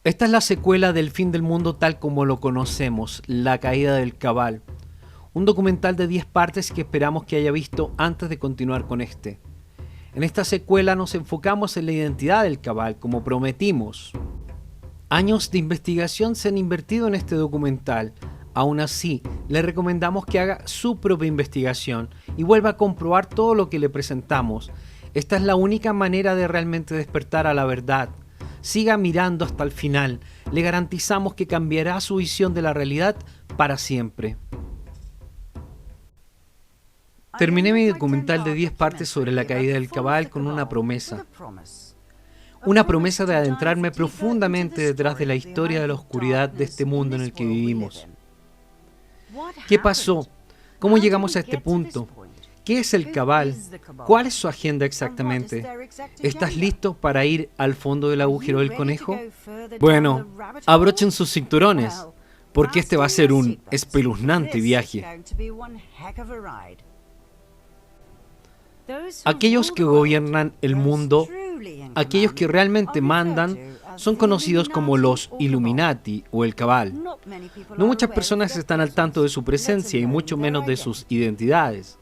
Esta es la secuela del fin del mundo tal como lo conocemos, La caída del Cabal. Un documental de 10 partes que esperamos que haya visto antes de continuar con este. En esta secuela nos enfocamos en la identidad del Cabal, como prometimos. Años de investigación se han invertido en este documental. Aún así, le recomendamos que haga su propia investigación y vuelva a comprobar todo lo que le presentamos. Esta es la única manera de realmente despertar a la verdad. Siga mirando hasta el final. Le garantizamos que cambiará su visión de la realidad para siempre. Terminé mi documental de 10 partes sobre la caída del Cabal con una promesa. Una promesa de adentrarme profundamente detrás de la historia de la oscuridad de este mundo en el que vivimos. ¿Qué pasó? ¿Cómo llegamos a este punto? ¿Qué es el Cabal? ¿Cuál es su agenda exactamente? ¿Estás listo para ir al fondo del agujero del conejo? Bueno, abrochen sus cinturones, porque este va a ser un espeluznante viaje. Aquellos que gobiernan el mundo, aquellos que realmente mandan, son conocidos como los Illuminati o el Cabal. No muchas personas están al tanto de su presencia y mucho menos de sus identidades.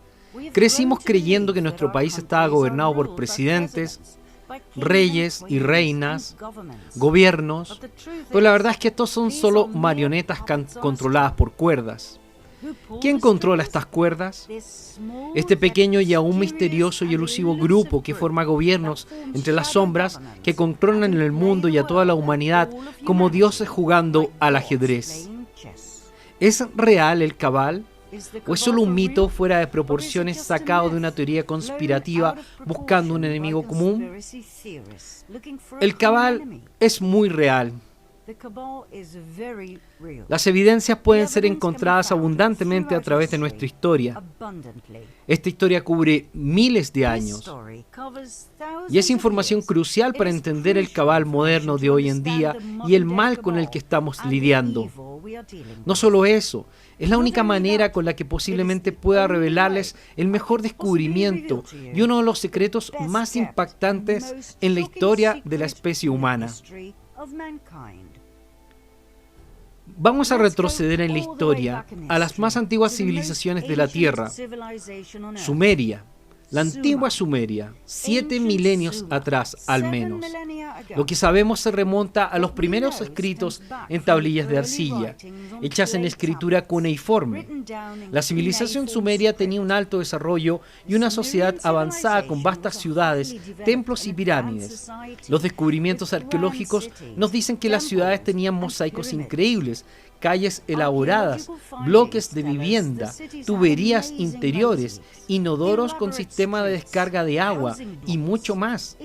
Crecimos creyendo que nuestro país estaba gobernado por presidentes, reyes y reinas, gobiernos, pero la verdad es que estos son solo marionetas controladas por cuerdas. ¿Quién controla estas cuerdas? Este pequeño y aún misterioso y elusivo grupo que forma gobiernos entre las sombras que controlan el mundo y a toda la humanidad como dioses jugando al ajedrez. ¿Es real el Cabal? ¿O es solo un mito fuera de proporciones sacado de una teoría conspirativa buscando un enemigo común? El Cabal es muy real. Las evidencias pueden ser encontradas abundantemente a través de nuestra historia. Esta historia cubre miles de años y es información crucial para entender el Cabal moderno de hoy en día y el mal con el que estamos lidiando. No solo eso, es la única manera con la que posiblemente pueda revelarles el mejor descubrimiento y uno de los secretos más impactantes en la historia de la especie humana. Vamos a retroceder en la historia a las más antiguas civilizaciones de la Tierra, Sumeria, la antigua Sumeria, 7 milenios atrás al menos. Lo que sabemos se remonta a los primeros escritos en tablillas de arcilla, hechas en escritura cuneiforme. La civilización sumeria tenía un alto desarrollo y una sociedad avanzada con vastas ciudades, templos y pirámides. Los descubrimientos arqueológicos nos dicen que las ciudades tenían mosaicos increíbles, calles elaboradas, bloques de vivienda, tuberías interiores, inodoros con sistema de descarga de agua y mucho más.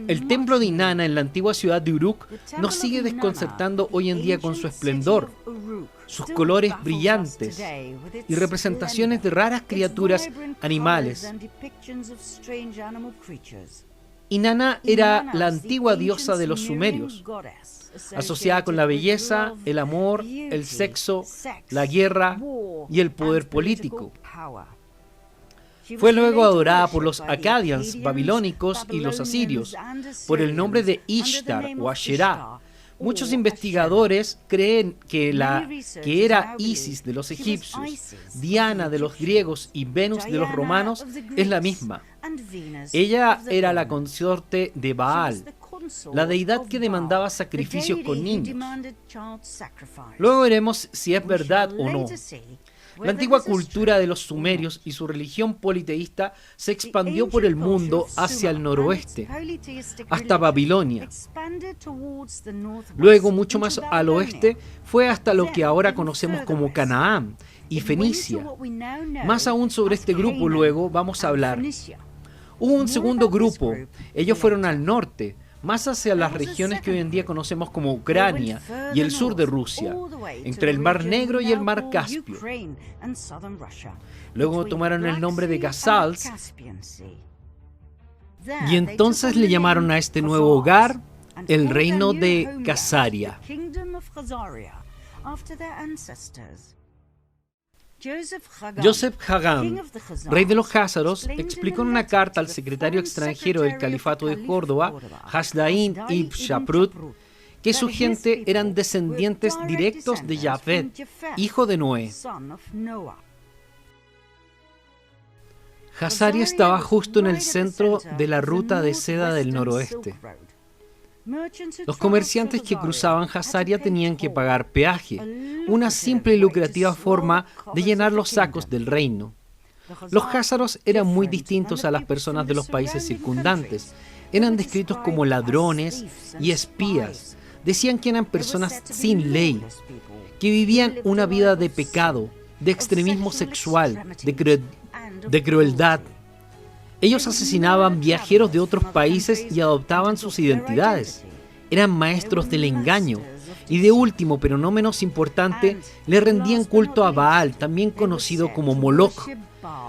El templo de Inanna en la antigua ciudad de Uruk nos sigue desconcertando hoy en día con su esplendor, sus colores brillantes y representaciones de raras criaturas animales. Inanna era la antigua diosa de los sumerios, asociada con la belleza, el amor, el sexo, la guerra y el poder político. Fue luego adorada por los acadians babilónicos y los asirios por el nombre de Ishtar o Asherah. Muchos investigadores creen que era Isis de los egipcios, Diana de los griegos y Venus de los romanos es la misma. Ella era la consorte de Baal, la deidad que demandaba sacrificios con niños. Luego veremos si es verdad o no. La antigua cultura de los sumerios y su religión politeísta se expandió por el mundo hacia el noroeste, hasta Babilonia. Luego, mucho más al oeste, fue hasta lo que ahora conocemos como Canaán y Fenicia. Más aún sobre este grupo luego vamos a hablar. Hubo un segundo grupo, ellos fueron al norte, más hacia las regiones que hoy en día conocemos como Ucrania y el sur de Rusia, entre el Mar Negro y el Mar Caspio. Luego tomaron el nombre de Ghazals y entonces le llamaron a este nuevo hogar el reino de Khazaria. Joseph Hagan, rey de los Jázaros, explicó en una carta al secretario extranjero del Califato de Córdoba, Hasdain ibn Shaprut, que su gente eran descendientes directos de Jafet, hijo de Noé. Jazaria estaba justo en el centro de la ruta de seda del noroeste. Los comerciantes que cruzaban Jazaria tenían que pagar peaje, una simple y lucrativa forma de llenar los sacos del reino. Los jázaros eran muy distintos a las personas de los países circundantes. Eran descritos como ladrones y espías. Decían que eran personas sin ley, que vivían una vida de pecado, de extremismo sexual, de crueldad. Ellos asesinaban viajeros de otros países y adoptaban sus identidades. Eran maestros del engaño. Y de último, pero no menos importante, le rendían culto a Baal, también conocido como Moloch,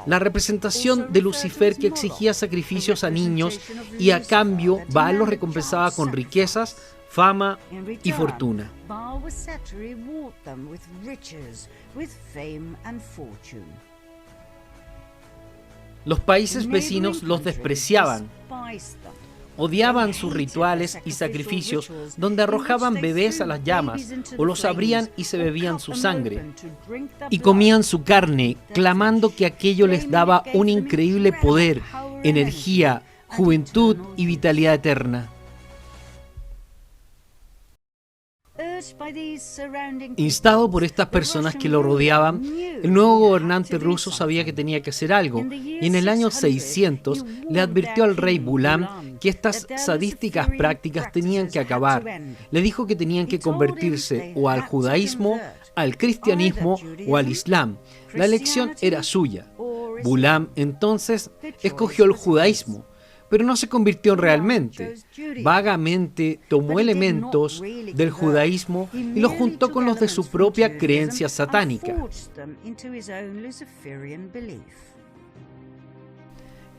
la representación de Lucifer que exigía sacrificios a niños y a cambio Baal los recompensaba con riquezas, fama y fortuna. Los países vecinos los despreciaban, odiaban sus rituales y sacrificios donde arrojaban bebés a las llamas o los abrían y se bebían su sangre y comían su carne, clamando que aquello les daba un increíble poder, energía, juventud y vitalidad eterna. Instado por estas personas que lo rodeaban, el nuevo gobernante ruso sabía que tenía que hacer algo, y en el año 600 le advirtió al rey Bulam que estas sadísticas prácticas tenían que acabar. Le dijo que tenían que convertirse o al judaísmo, al cristianismo o al islam. La elección era suya. Bulam entonces escogió el judaísmo, pero no se convirtió realmente. Vagamente tomó elementos del judaísmo y los juntó con los de su propia creencia satánica.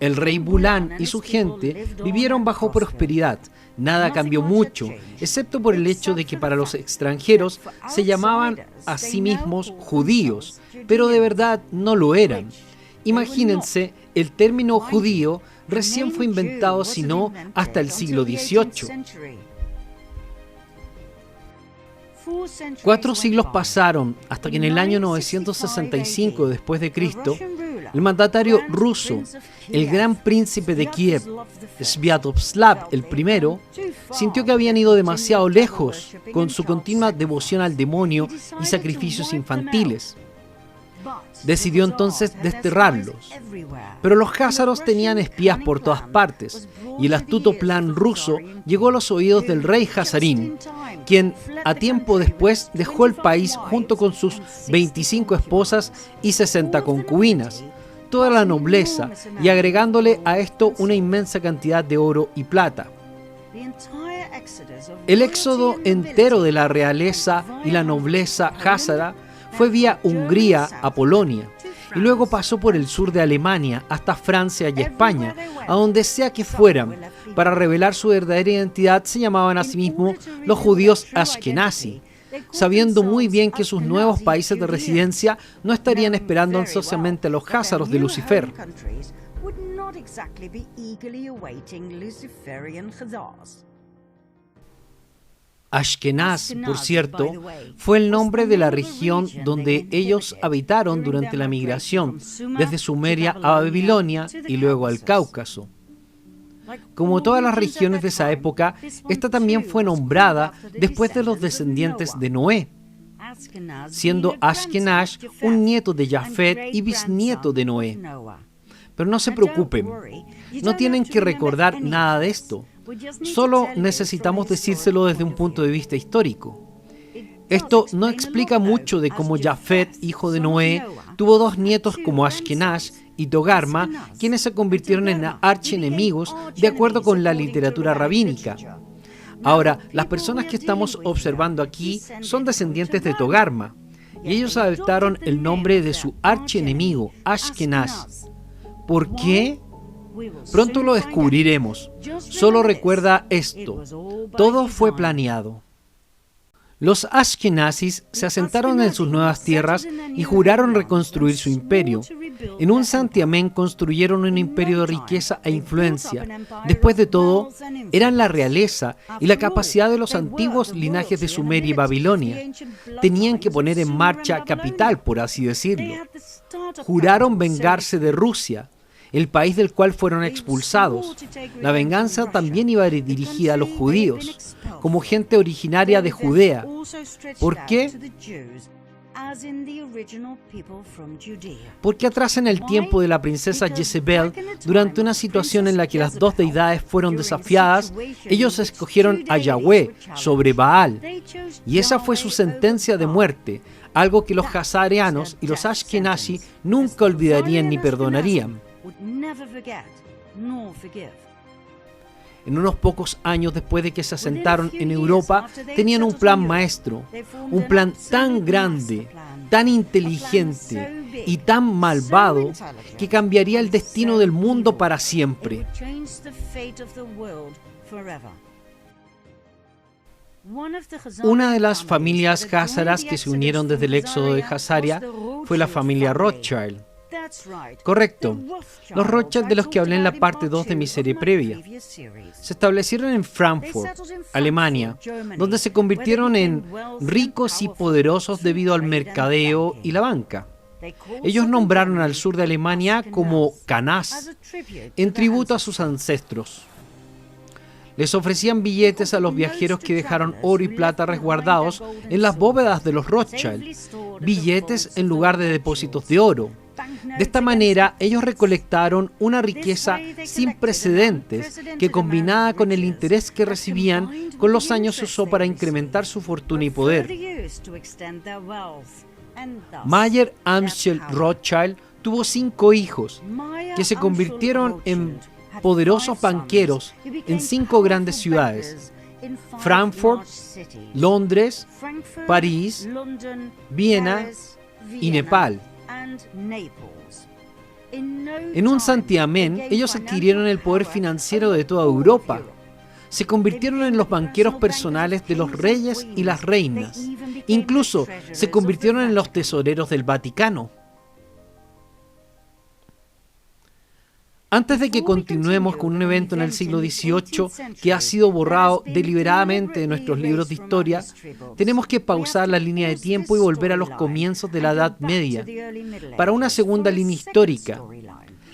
El rey Bulán y su gente vivieron bajo prosperidad. Nada cambió mucho, excepto por el hecho de que para los extranjeros se llamaban a sí mismos judíos, pero de verdad no lo eran. Imagínense, el término judío recién fue inventado, si no, hasta el siglo XVIII. 4 siglos pasaron hasta que en el año 965 después de Cristo, el mandatario ruso, el gran príncipe de Kiev, Sviatoslav I, sintió que habían ido demasiado lejos con su continua devoción al demonio y sacrificios infantiles. Decidió entonces desterrarlos. Pero los jázaros tenían espías por todas partes, y el astuto plan ruso llegó a los oídos del rey Jazarín, quien a tiempo después dejó el país junto con sus 25 esposas y 60 concubinas, toda la nobleza, y agregándole a esto una inmensa cantidad de oro y plata. El éxodo entero de la realeza y la nobleza jázara fue vía Hungría a Polonia, y luego pasó por el sur de Alemania hasta Francia y España, a donde sea que fueran. Para revelar su verdadera identidad se llamaban a sí mismos los judíos Ashkenazi, sabiendo muy bien que sus nuevos países de residencia no estarían esperando ansiosamente a los jázaros de Lucifer. Ashkenaz, por cierto, fue el nombre de la región donde ellos habitaron durante la migración, desde Sumeria a Babilonia y luego al Cáucaso. Como todas las regiones de esa época, esta también fue nombrada después de los descendientes de Noé, siendo Ashkenaz un nieto de Jafet y bisnieto de Noé. Pero no se preocupen, no tienen que recordar nada de esto. Solo necesitamos decírselo desde un punto de vista histórico. Esto no explica mucho de cómo Jafet, hijo de Noé, tuvo 2 nietos como Ashkenaz y Togarma, quienes se convirtieron en archienemigos de acuerdo con la literatura rabínica. Ahora, las personas que estamos observando aquí son descendientes de Togarma, y ellos adoptaron el nombre de su archienemigo, Ashkenaz. ¿Por qué? Pronto lo descubriremos. Solo recuerda esto: todo fue planeado. Los Ashkenazis se asentaron en sus nuevas tierras y juraron reconstruir su imperio. En un santiamén construyeron un imperio de riqueza e influencia. Después de todo, eran la realeza y la capacidad de los antiguos linajes de Sumeria y Babilonia. Tenían que poner en marcha capital, por así decirlo. Juraron vengarse de Rusia, el país del cual fueron expulsados. La venganza también iba dirigida a los judíos, como gente originaria de Judea. ¿Por qué? Porque atrás en el tiempo de la princesa Jezebel, durante una situación en la que las dos deidades fueron desafiadas, ellos escogieron a Yahweh sobre Baal. Y esa fue su sentencia de muerte, algo que los jazareanos y los ashkenazi nunca olvidarían ni perdonarían. En unos pocos años después de que se asentaron en Europa, tenían un plan maestro, un plan tan grande, tan inteligente y tan malvado que cambiaría el destino del mundo para siempre. Una de las familias jázaras que se unieron desde el éxodo de Jazaria fue la familia Rothschild. Correcto. Los Rothschild de los que hablé en la parte 2 de mi serie previa. Se establecieron en Frankfurt, Alemania, donde se convirtieron en ricos y poderosos debido al mercadeo y la banca. Ellos nombraron al sur de Alemania como Canaz, en tributo a sus ancestros. Les ofrecían billetes a los viajeros que dejaron oro y plata resguardados en las bóvedas de los Rothschild, billetes en lugar de depósitos de oro. De esta manera, ellos recolectaron una riqueza sin precedentes que, combinada con el interés que recibían, con los años se usó para incrementar su fortuna y poder. Mayer Amschel Rothschild tuvo 5 hijos, que se convirtieron en poderosos banqueros en 5 grandes ciudades: Frankfurt, Londres, París, Viena y Nepal. En un santiamén, ellos adquirieron el poder financiero de toda Europa. Se convirtieron en los banqueros personales de los reyes y las reinas. Incluso se convirtieron en los tesoreros del Vaticano. Antes de que continuemos con un evento en el siglo XVIII que ha sido borrado deliberadamente de nuestros libros de historia, tenemos que pausar la línea de tiempo y volver a los comienzos de la Edad Media para una segunda línea histórica.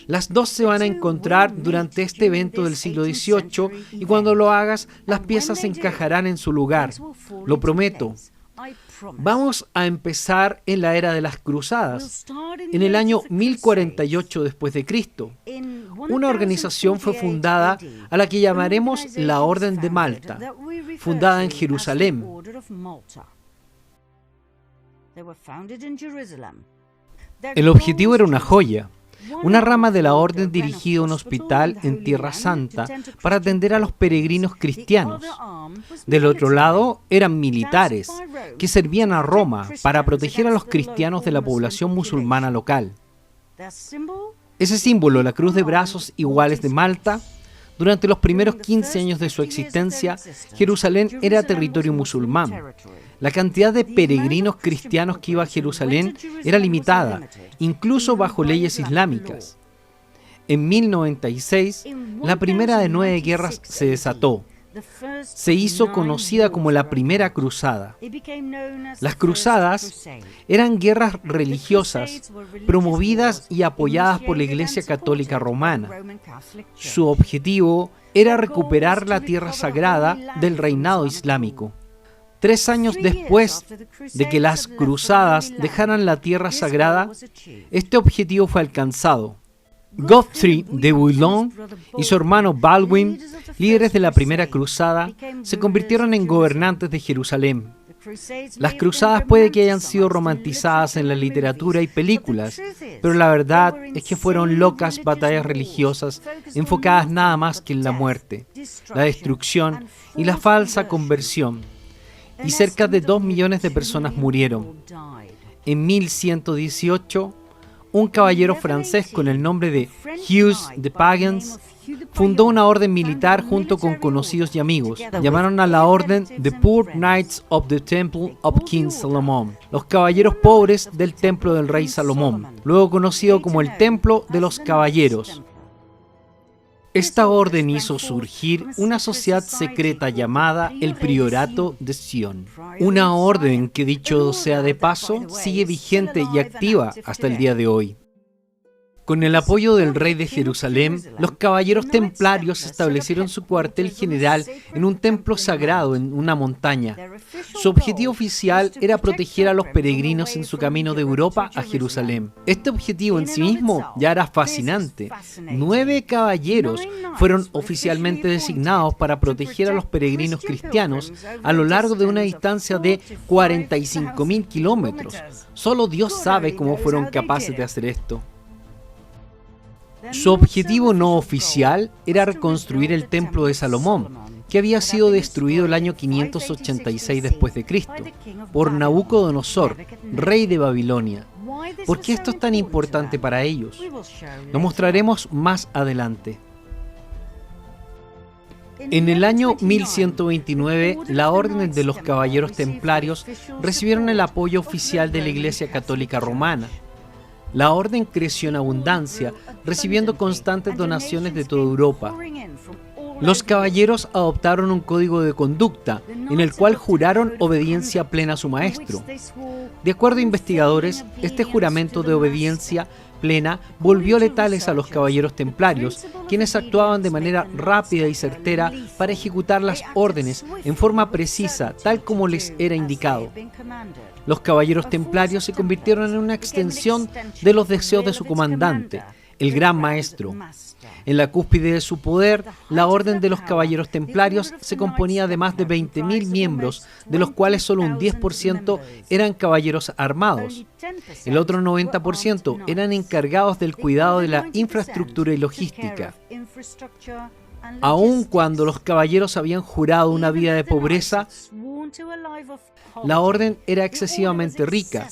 Las dos se van a encontrar durante este evento del siglo XVIII y cuando lo hagas, las piezas se encajarán en su lugar. Lo prometo. Vamos a empezar en la era de las cruzadas, en el año 1048 después de Cristo. Una organización fue fundada a la que llamaremos la Orden de Malta, fundada en Jerusalén. El objetivo era una joya, una rama de la orden dirigida a un hospital en Tierra Santa para atender a los peregrinos cristianos. Del otro lado eran militares que servían a Roma para proteger a los cristianos de la población musulmana local. Ese símbolo, la cruz de brazos iguales de Malta, durante los primeros 15 años de su existencia, Jerusalén era territorio musulmán. La cantidad de peregrinos cristianos que iba a Jerusalén era limitada, incluso bajo leyes islámicas. En 1096, la primera de 9 guerras se desató. Se hizo conocida como la Primera Cruzada. Las cruzadas eran guerras religiosas promovidas y apoyadas por la Iglesia Católica Romana. Su objetivo era recuperar la tierra sagrada del reinado islámico. 3 años después de que las cruzadas dejaran la tierra sagrada, este objetivo fue alcanzado. Godfrey de Bouillon y su hermano Baldwin, líderes de la primera cruzada, se convirtieron en gobernantes de Jerusalén. Las cruzadas puede que hayan sido romantizadas en la literatura y películas, pero la verdad es que fueron locas batallas religiosas enfocadas nada más que en la muerte, la destrucción y la falsa conversión. Y cerca de 2 millones de personas murieron. En 1118, un caballero francés con el nombre de Hughes de Pagans fundó una orden militar junto con conocidos y amigos. Llamaron a la orden The Poor Knights of the Temple of King Solomon, los caballeros pobres del templo del rey Salomón, luego conocido como el Templo de los Caballeros. Esta orden hizo surgir una sociedad secreta llamada el Priorato de Sion, una orden que, dicho sea de paso, sigue vigente y activa hasta el día de hoy. Con el apoyo del rey de Jerusalén, los caballeros templarios establecieron su cuartel general en un templo sagrado en una montaña. Su objetivo oficial era proteger a los peregrinos en su camino de Europa a Jerusalén. Este objetivo en sí mismo ya era fascinante. 9 caballeros fueron oficialmente designados para proteger a los peregrinos cristianos a lo largo de una distancia de 45.000 kilómetros. Solo Dios sabe cómo fueron capaces de hacer esto. Su objetivo no oficial era reconstruir el templo de Salomón, que había sido destruido el año 586 después de Cristo por Nabucodonosor, rey de Babilonia. ¿Por qué esto es tan importante para ellos? Lo mostraremos más adelante. En el año 1129, la Orden de los Caballeros Templarios recibieron el apoyo oficial de la Iglesia Católica Romana. La orden creció en abundancia, recibiendo constantes donaciones de toda Europa. Los caballeros adoptaron un código de conducta, en el cual juraron obediencia plena a su maestro. De acuerdo a investigadores, este juramento de obediencia plena volvió letales a los caballeros templarios, quienes actuaban de manera rápida y certera para ejecutar las órdenes en forma precisa, tal como les era indicado. Los caballeros templarios se convirtieron en una extensión de los deseos de su comandante, el Gran Maestro. En la cúspide de su poder, la Orden de los Caballeros Templarios se componía de más de 20.000 miembros, de los cuales solo un 10% eran caballeros armados. El otro 90% eran encargados del cuidado de la infraestructura y logística. Aun cuando los caballeros habían jurado una vida de pobreza, la orden era excesivamente rica.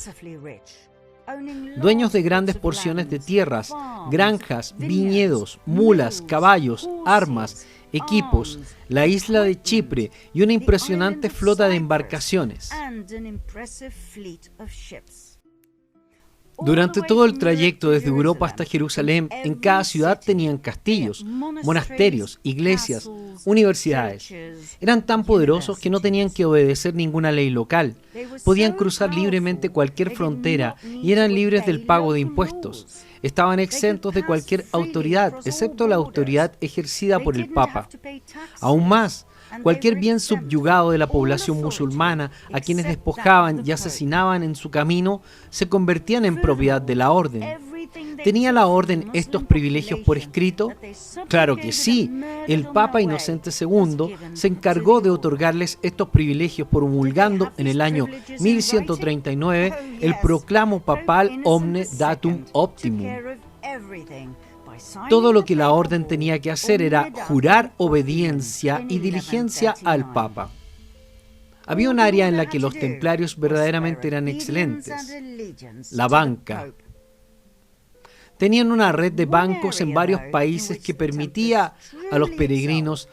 Dueños de grandes porciones de tierras, granjas, viñedos, mulas, caballos, armas, equipos, la isla de Chipre y una impresionante flota de embarcaciones. Durante todo el trayecto desde Europa hasta Jerusalén, en cada ciudad tenían castillos, monasterios, iglesias, universidades. Eran tan poderosos que no tenían que obedecer ninguna ley local. Podían cruzar libremente cualquier frontera y eran libres del pago de impuestos. Estaban exentos de cualquier autoridad, excepto la autoridad ejercida por el Papa. Aún más, cualquier bien subyugado de la población musulmana, a quienes despojaban y asesinaban en su camino, se convertían en propiedad de la orden. ¿Tenía la orden estos privilegios por escrito? Claro que sí. El Papa Inocente II se encargó de otorgarles estos privilegios promulgando en el año 1139 el proclamo papal Omne Datum Optimum. Todo lo que la orden tenía que hacer era jurar obediencia y diligencia al Papa. Había un área en la que los templarios verdaderamente eran excelentes: la banca. Tenían una red de bancos en varios países que permitía a los peregrinos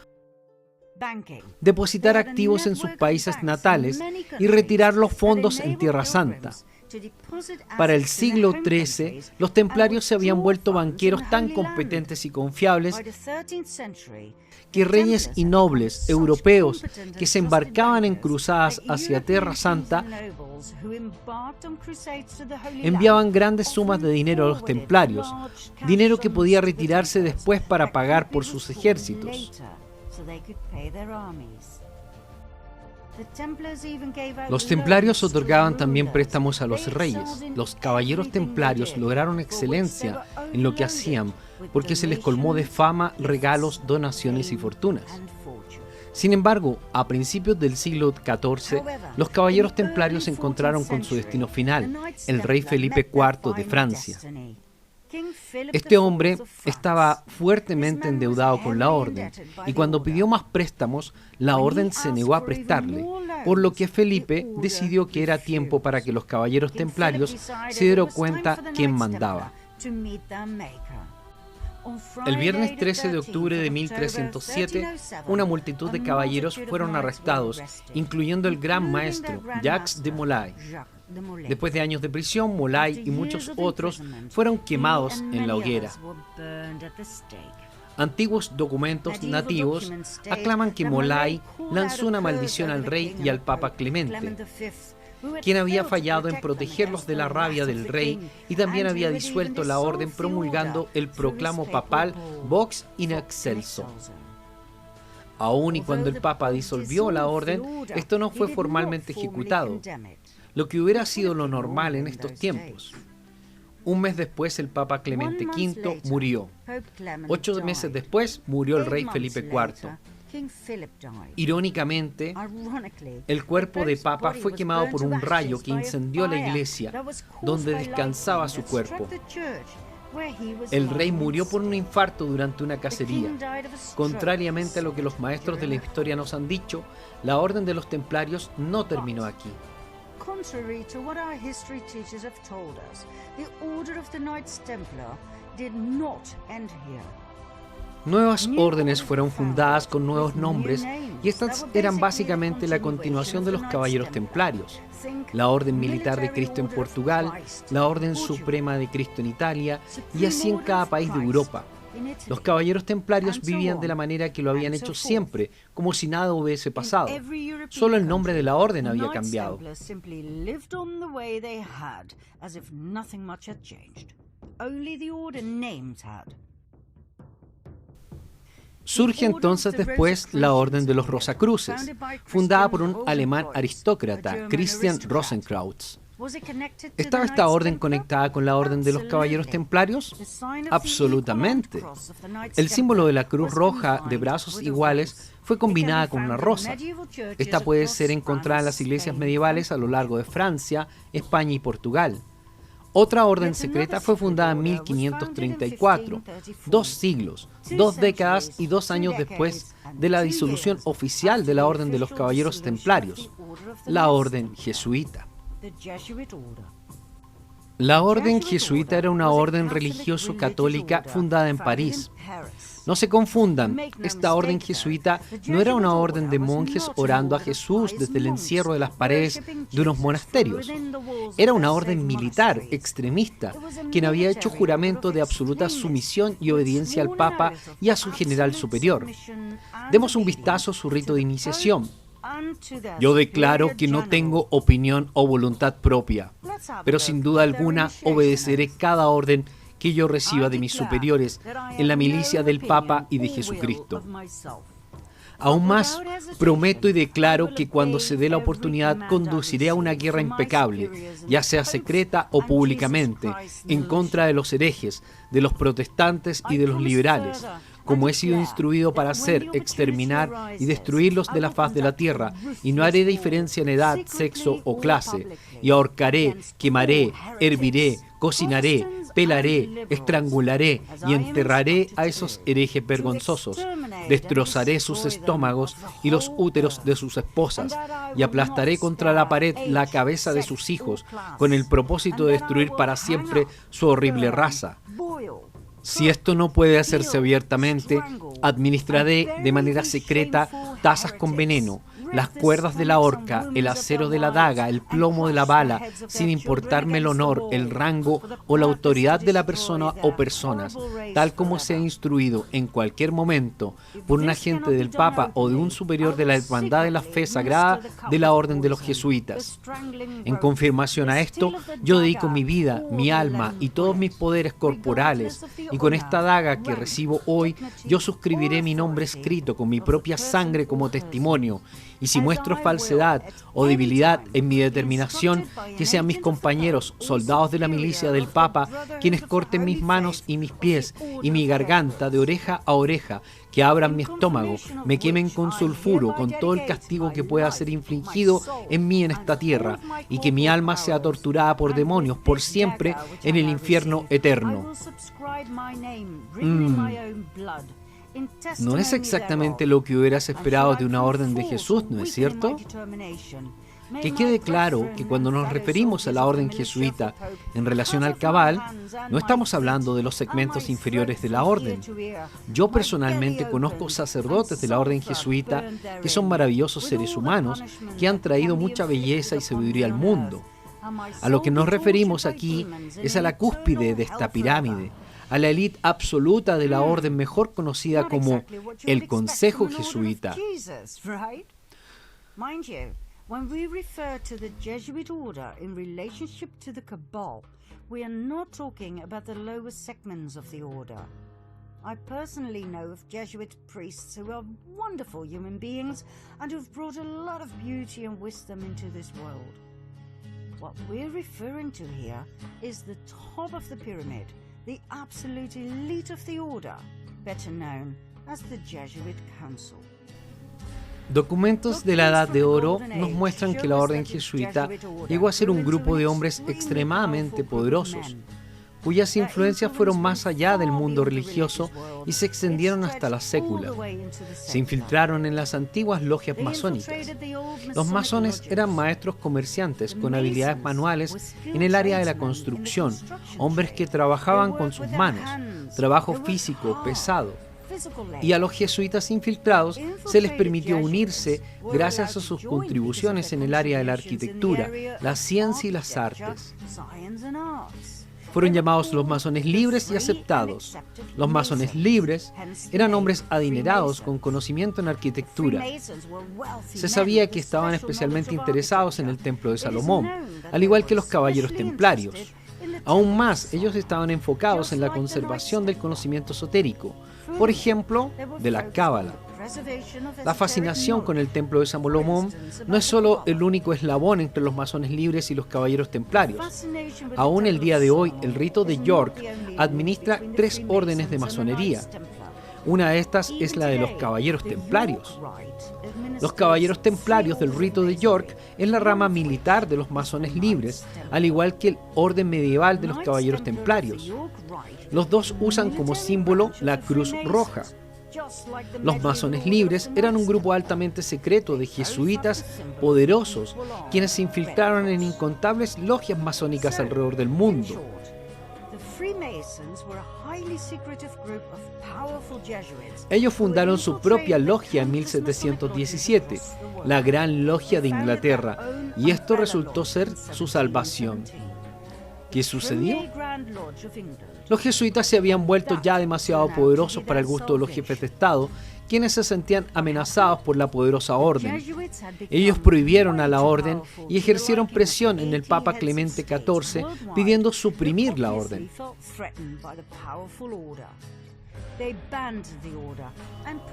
depositar activos en sus países natales y retirar los fondos en Tierra Santa. Para el siglo XIII, los templarios se habían vuelto banqueros tan competentes y confiables que reyes y nobles europeos que se embarcaban en cruzadas hacia Tierra Santa enviaban grandes sumas de dinero a los templarios, dinero que podía retirarse después para pagar por sus ejércitos. Los templarios otorgaban también préstamos a los reyes. Los caballeros templarios lograron excelencia en lo que hacían porque se les colmó de fama, regalos, donaciones y fortunas. Sin embargo, a principios del siglo XIV, los caballeros templarios se encontraron con su destino final, el rey Felipe IV de Francia. Este hombre estaba fuertemente endeudado con la orden, y cuando pidió más préstamos, la orden se negó a prestarle, por lo que Felipe decidió que era tiempo para que los caballeros templarios se dieran cuenta quién mandaba. El viernes 13 de octubre de 1307, una multitud de caballeros fueron arrestados, incluyendo el gran maestro, Jacques de Molay. Después de años de prisión, Molay y muchos otros fueron quemados en la hoguera. Antiguos documentos nativos aclaman que Molay lanzó una maldición al rey y al Papa Clemente, quien había fallado en protegerlos de la rabia del rey y también había disuelto la orden promulgando el proclamo papal Vox in excelso. Aun y cuando el Papa disolvió la orden, esto no fue formalmente ejecutado, lo que hubiera sido lo normal en estos tiempos. Un mes después el Papa Clemente V murió. 8 meses después murió el rey Felipe IV. Irónicamente, el cuerpo de Papa fue quemado por un rayo que incendió la iglesia donde descansaba su cuerpo. El rey murió por un infarto durante una cacería. Contrariamente a lo que los maestros de la historia nos han dicho, la Orden de los Templarios no terminó aquí. Contrary to what our history teachers have told us, the Order of the Knights Templar did not end here. Nuevas órdenes fueron fundadas con nuevos nombres y estas eran básicamente la continuación de los Caballeros Templarios. La Orden Militar de Cristo en Portugal, la Orden Suprema de Cristo en Italia y así en cada país de Europa. Los Caballeros Templarios vivían de la manera que lo habían hecho siempre, como si nada hubiese pasado. Solo el nombre de la orden había cambiado. Surge entonces después la Orden de los Rosacruces, fundada por un alemán aristócrata, Christian Rosenkreuz. ¿Estaba esta orden conectada con la Orden de los Caballeros Templarios? Absolutamente. El símbolo de la Cruz Roja de brazos iguales fue combinada con una rosa. Esta puede ser encontrada en las iglesias medievales a lo largo de Francia, España y Portugal. Otra orden secreta fue fundada en 1534, 2 siglos, 2 décadas y 2 años después de la disolución oficial de la Orden de los Caballeros Templarios, la Orden Jesuita. La Orden Jesuita era una orden religioso-católica fundada en París. No se confundan, esta orden jesuita no era una orden de monjes orando a Jesús desde el encierro de las paredes de unos monasterios. Era una orden militar, extremista, quien había hecho juramento de absoluta sumisión y obediencia al Papa y a su general superior. Demos un vistazo a su rito de iniciación. Yo declaro que no tengo opinión o voluntad propia, pero sin duda alguna obedeceré cada orden que yo reciba de mis superiores en la milicia del Papa y de Jesucristo. Aún más, prometo y declaro que cuando se dé la oportunidad conduciré a una guerra impecable, ya sea secreta o públicamente, en contra de los herejes, de los protestantes y de los liberales, como he sido instruido para hacer, exterminar y destruirlos de la faz de la tierra, y no haré diferencia en edad, sexo o clase, y ahorcaré, quemaré, herviré, cocinaré, pelaré, estrangularé y enterraré a esos herejes vergonzosos. Destrozaré sus estómagos y los úteros de sus esposas, y aplastaré contra la pared la cabeza de sus hijos, con el propósito de destruir para siempre su horrible raza. Si esto no puede hacerse abiertamente, administraré de manera secreta tazas con veneno, las cuerdas de la horca, el acero de la daga, el plomo de la bala, sin importarme el honor, el rango o la autoridad de la persona o personas, tal como sea instruido en cualquier momento por un agente del Papa o de un superior de la Hermandad de la Fe Sagrada de la Orden de los Jesuitas. En confirmación a esto, yo dedico mi vida, mi alma y todos mis poderes corporales, y con esta daga que recibo hoy, yo suscribiré mi nombre escrito con mi propia sangre como testimonio. Y si muestro falsedad o debilidad en mi determinación, que sean mis compañeros, soldados de la milicia del Papa, quienes corten mis manos y mis pies y mi garganta de oreja a oreja, que abran mi estómago, me quemen con sulfuro, con todo el castigo que pueda ser infligido en mí en esta tierra, y que mi alma sea torturada por demonios por siempre en el infierno eterno. No es exactamente lo que hubieras esperado de una orden de Jesús, ¿no es cierto? Que quede claro que cuando nos referimos a la orden jesuita en relación al cabal, no estamos hablando de los segmentos inferiores de la orden. Yo personalmente conozco sacerdotes de la orden jesuita que son maravillosos seres humanos que han traído mucha belleza y sabiduría al mundo. A lo que nos referimos aquí es a la cúspide de esta pirámide, a la élite absoluta de la orden mejor conocida como el Consejo Jesuita. When we refer to the Jesuit order in relationship to the Cabal, we are not talking about the lower segments of the order. I personally know of Jesuit priests who are wonderful human beings and who've brought a lot of beauty and wisdom into this world. What we're referring to here is the top of the pyramid, the absolute elite of the order, better known as the Jesuit Council. Documentos de la Edad de Oro nos muestran que la orden jesuita llegó a ser un grupo de hombres extremadamente poderosos, cuyas influencias fueron más allá del mundo religioso y se extendieron hasta la sécula. Se infiltraron en las antiguas logias masónicas. Los masones eran maestros comerciantes con habilidades manuales en el área de la construcción, hombres que trabajaban con sus manos, trabajo físico pesado. Y a los jesuitas infiltrados se les permitió unirse gracias a sus contribuciones en el área de la arquitectura, la ciencia y las artes. Fueron llamados los masones libres y aceptados. Los masones libres eran hombres adinerados con conocimiento en arquitectura. Se sabía que estaban especialmente interesados en el templo de Salomón, al igual que los caballeros templarios. Aún más, ellos estaban enfocados en la conservación del conocimiento esotérico, por ejemplo, de la Cábala. La fascinación con el templo de Salomón no es solo el único eslabón entre los masones libres y los caballeros templarios. Aún el día de hoy, el rito de York administra 3 órdenes de masonería. Una de estas es la de los caballeros templarios. Los caballeros templarios del rito de York es la rama militar de los masones libres, al igual que el orden medieval de los caballeros templarios. Los dos usan como símbolo la cruz roja. Los masones libres eran un grupo altamente secreto de jesuitas poderosos, quienes se infiltraron en incontables logias masónicas alrededor del mundo. Ellos fundaron su propia logia en 1717, la Gran Logia de Inglaterra, y esto resultó ser su salvación. ¿Qué sucedió? Los jesuitas se habían vuelto ya demasiado poderosos para el gusto de los jefes de Estado, quienes se sentían amenazados por la poderosa orden. Ellos prohibieron a la orden y ejercieron presión en el Papa Clemente XIV pidiendo suprimir la orden.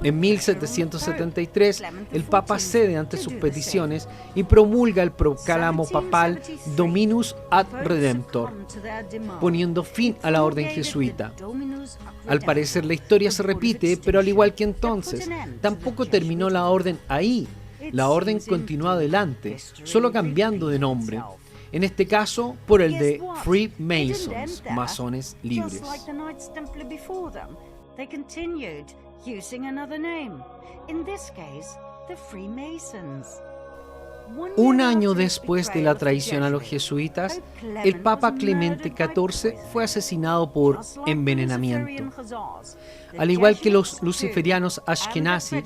En 1773, el Papa cede ante sus peticiones y promulga el proclamo papal Dominus ad Redemptor, poniendo fin a la orden jesuita. Al parecer la historia se repite, pero al igual que entonces, tampoco terminó la orden ahí. La orden continuó adelante, solo cambiando de nombre. En este caso, por el de Freemasons, masones libres. They continued using another name, in this case, the Freemasons. Un año después de la traición a los jesuitas, el Papa Clemente XIV fue asesinado por envenenamiento. Al igual que los luciferianos Ashkenazi,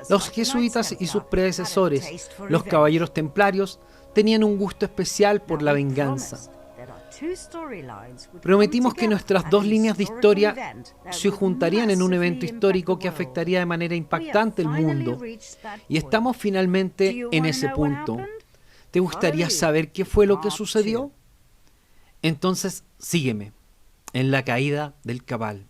los jesuitas y sus predecesores, los caballeros templarios, tenían un gusto especial por la venganza. Prometimos que nuestras 2 líneas de historia se juntarían en un evento histórico que afectaría de manera impactante el mundo. Y estamos finalmente en ese punto. ¿Te gustaría saber qué fue lo que sucedió? Entonces, sígueme en la caída del Cabal.